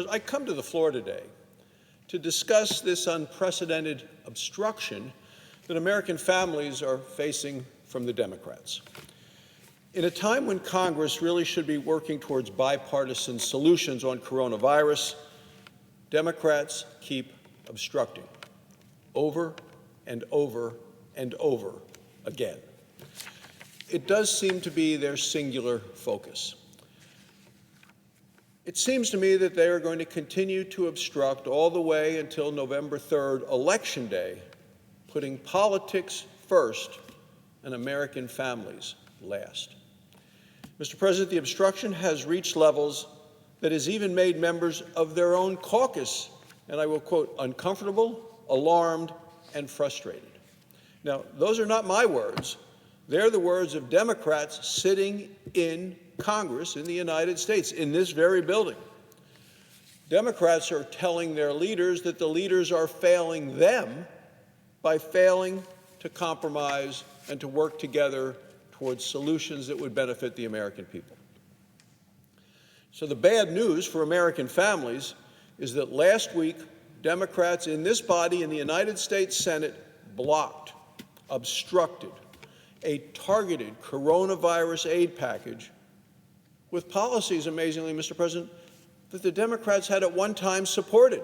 I come to the floor today to discuss this unprecedented obstruction that American families are facing from the Democrats. In a time when Congress really should be working towards bipartisan solutions on coronavirus, Democrats keep obstructing over and over and over again. It does seem to be their singular focus. It seems to me that they are going to continue to obstruct all the way until November 3rd, Election Day, putting politics first and American families last. Mr. President, the obstruction has reached levels that has even made members of their own caucus, and I will quote, uncomfortable, alarmed, and frustrated. Now, those are not my words. They're the words of Democrats sitting in Congress in the United States, in this very building. Democrats are telling their leaders that the leaders are failing them by failing to compromise and to work together towards solutions that would benefit the American people. So the bad news for American families is that last week, Democrats in this body in the United States Senate blocked, obstructed a targeted coronavirus aid package with policies, amazingly, Mr. President, that the Democrats had at one time supported.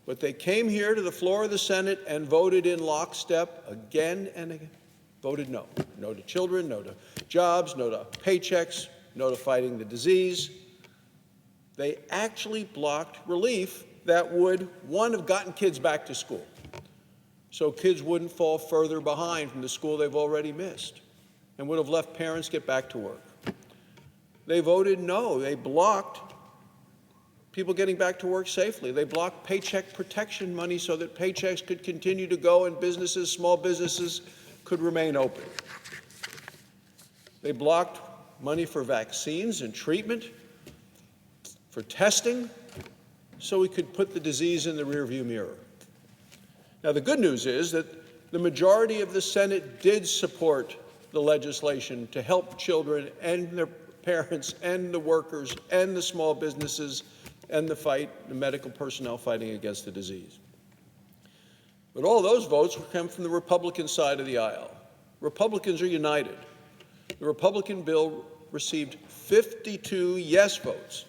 But they came here to the floor of the Senate and voted in lockstep again and again. Voted no. No to children, no to jobs, no to paychecks, no to fighting the disease. They actually blocked relief that would, one, have gotten kids back to school, so kids wouldn't fall further behind from the school they've already missed, and would have left parents get back to work. They voted no. They blocked people getting back to work safely. They blocked paycheck protection money so that paychecks could continue to go and businesses, small businesses, could remain open. They blocked money for vaccines and treatment, for testing, so we could put the disease in the rearview mirror. Now, the good news is that the majority of the Senate did support the legislation to help children and their parents and the workers and the small businesses and the medical personnel fighting against the disease. But all those votes come from the Republican side of the aisle. Republicans are united. The Republican bill received 52 yes votes.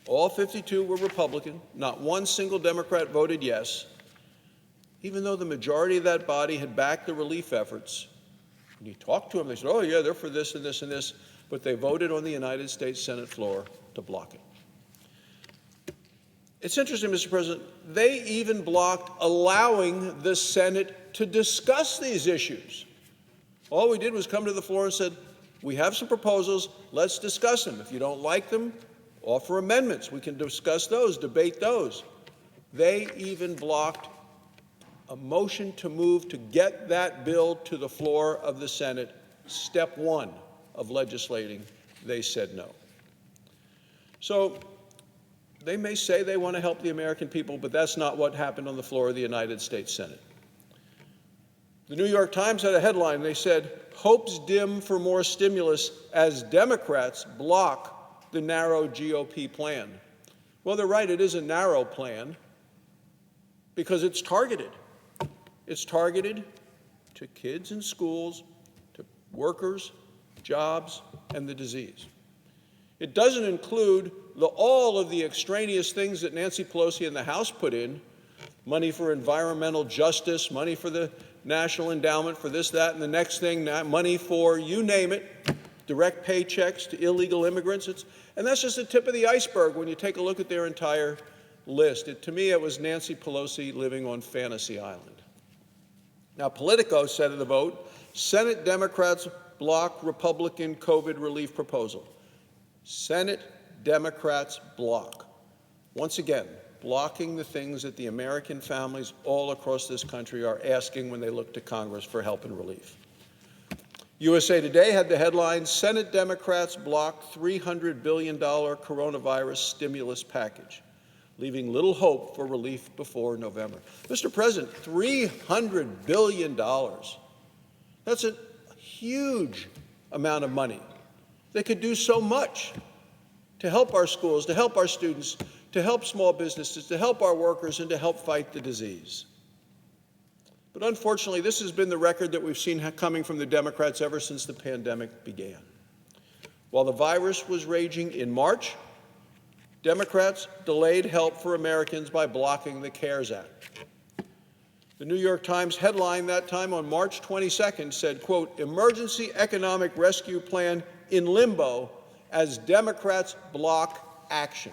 All 52 were Republican. Not one single Democrat voted yes, even though the majority of that body had backed the relief efforts. When you talk to them, they said, oh, yeah, they're for this and this and this, but they voted on the United States Senate floor to block it. It's interesting, Mr. President, they even blocked allowing the Senate to discuss these issues. All we did was come to the floor and said, we have some proposals, let's discuss them. If you don't like them, offer amendments. We can discuss those, debate those. They even blocked a motion to move to get that bill to the floor of the Senate, step one of legislating. They said no. So they may say they want to help the American people, but that's not what happened on the floor of the United States Senate. The New York Times had a headline. They said, hopes dim for more stimulus as Democrats block the narrow GOP plan. Well, they're right. It is a narrow plan because it's targeted. It's targeted to kids in schools, to workers, jobs, and the disease. It doesn't include all of the extraneous things that Nancy Pelosi and the House put in, money for environmental justice, money for the National Endowment for this, that, and the next thing, money for, you name it, direct paychecks to illegal immigrants. And that's just the tip of the iceberg when you take a look at their entire list. To me, it was Nancy Pelosi living on Fantasy Island. Now, Politico said in the vote, Senate Democrats block Republican COVID relief proposal. Senate Democrats block. Once again, blocking the things that the American families all across this country are asking when they look to Congress for help and relief. USA Today had the headline, Senate Democrats block $300 billion coronavirus stimulus package, leaving little hope for relief before November. Mr. President, $300 billion. That's a huge amount of money. They could do so much to help our schools, to help our students, to help small businesses, to help our workers, and to help fight the disease. But unfortunately, this has been the record that we've seen coming from the Democrats ever since the pandemic began. While the virus was raging in March, Democrats delayed help for Americans by blocking the CARES Act. The New York Times headline that time on March 22nd said, quote, "Emergency Economic Rescue Plan in limbo as Democrats block action."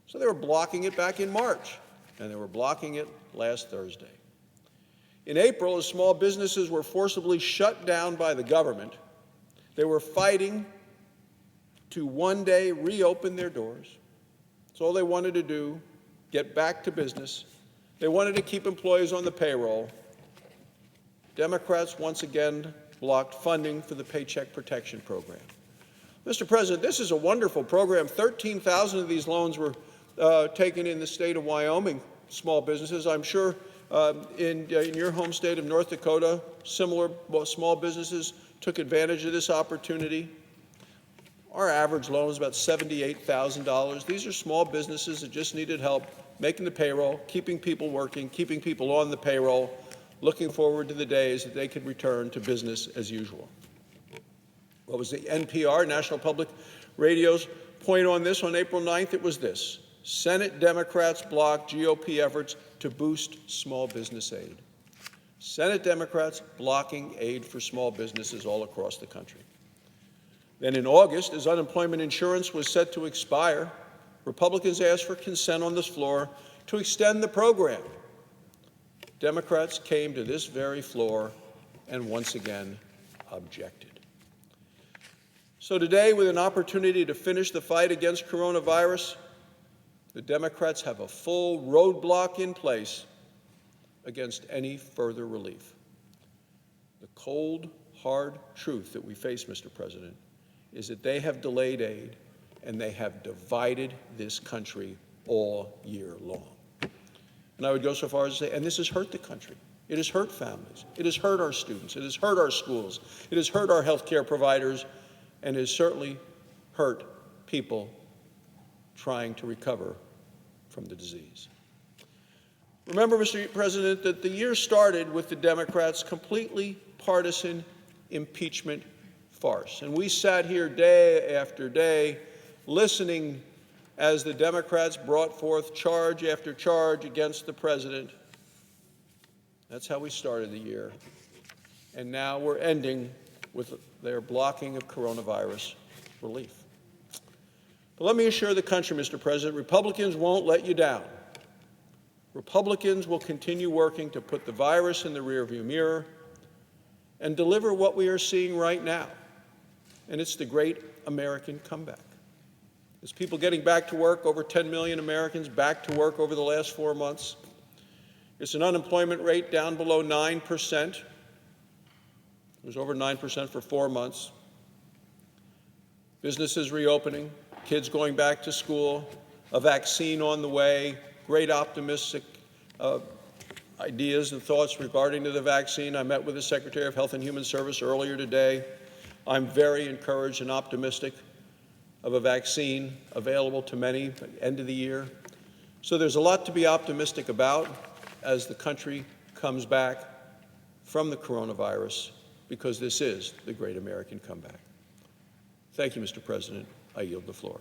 So they were blocking it back in March, and they were blocking it last Thursday. In April, as small businesses were forcibly shut down by the government, they were fighting to one day reopen their doors. That's all they wanted to do, get back to business. They wanted to keep employees on the payroll. Democrats once again blocked funding for the Paycheck Protection Program. Mr. President, this is a wonderful program. 13,000 of these loans were taken in the state of Wyoming, small businesses. I'm sure in your home state of North Dakota, similar small businesses took advantage of this opportunity. Our average loan is about $78,000. These are small businesses that just needed help making the payroll, keeping people working, keeping people on the payroll, looking forward to the days that they could return to business as usual. What was the NPR, National Public Radio's point on this on April 9th? It was this: Senate Democrats block GOP efforts to boost small business aid. Senate Democrats blocking aid for small businesses all across the country. Then in August, as unemployment insurance was set to expire, Republicans asked for consent on this floor to extend the program. Democrats came to this very floor and once again objected. So today, with an opportunity to finish the fight against coronavirus, the Democrats have a full roadblock in place against any further relief. The cold, hard truth that we face, Mr. President, is that they have delayed aid and they have divided this country all year long. And I would go so far as to say, and this has hurt the country. It has hurt families. It has hurt our students. It has hurt our schools. It has hurt our health care providers, and it has certainly hurt people trying to recover from the disease. Remember, Mr. President, that the year started with the Democrats' completely partisan impeachment farce. And we sat here day after day listening as the Democrats brought forth charge after charge against the president. That's how we started the year. And now we're ending with their blocking of coronavirus relief. But let me assure the country, Mr. President, Republicans won't let you down. Republicans will continue working to put the virus in the rearview mirror and deliver what we are seeing right now. And it's the great American comeback. As people getting back to work, over 10 million Americans back to work over the last 4 months. It's an unemployment rate down below 9%. It was over 9% for 4 months. Businesses reopening, kids going back to school, a vaccine on the way, great optimistic ideas and thoughts regarding to the vaccine. I met with the Secretary of Health and Human Services earlier today. I'm very encouraged and optimistic of a vaccine available to many by the end of the year. So there's a lot to be optimistic about as the country comes back from the coronavirus, because this is the great American comeback. Thank you, Mr. President. I yield the floor.